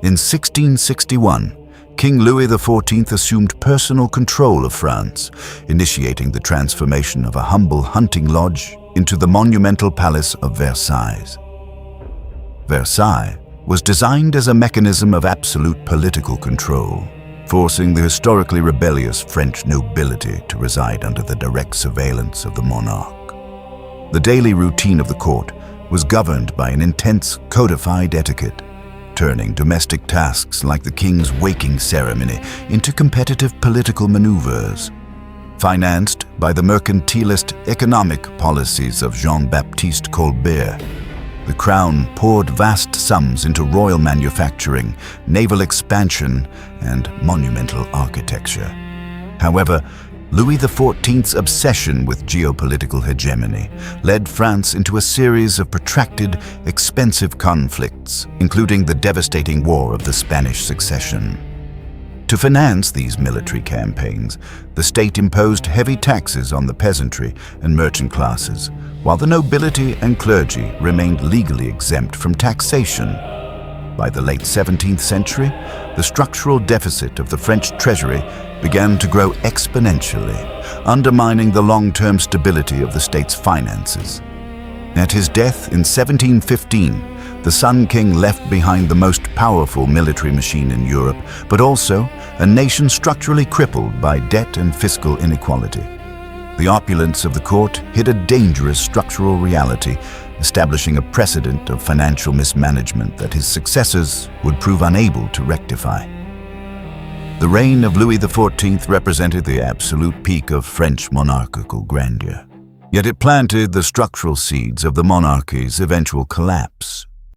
In 1661, King Louis the Fourteenth assumed personal control of France, initiating the transformation of a humble hunting lodge into the monumental palace of Versailles. Versailles was designed as a mechanism of absolute political control, forcing the historically rebellious French nobility to reside under the direct surveillance of the monarch. The daily routine of the court was governed by an intense codified etiquette, turning domestic tasks like the king's waking ceremony into competitive political maneuvers. Financed by the mercantilist economic policies of Jean-Baptiste Colbert, the crown poured vast sums into royal manufacturing, naval expansion, and monumental architecture. However, Louis XIV's obsession with geopolitical hegemony led France into a series of protracted, expensive conflicts, including the devastating War of the Spanish Succession. To finance these military campaigns, the state imposed heavy taxes on the peasantry and merchant classes, while the nobility and clergy remained legally exempt from taxation. By the late 17th century, the structural deficit of the French treasury began to grow exponentially, undermining the long-term stability of the state's finances. At his death in 1715, the Sun King left behind the most powerful military machine in Europe, but also a nation structurally crippled by debt and fiscal inequality. The opulence of the court hid a dangerous structural reality, establishing a precedent of financial mismanagement that his successors would prove unable to rectify. The reign of Louis XIV represented the absolute peak of French monarchical grandeur. Yet it planted the structural seeds of the monarchy's eventual collapse.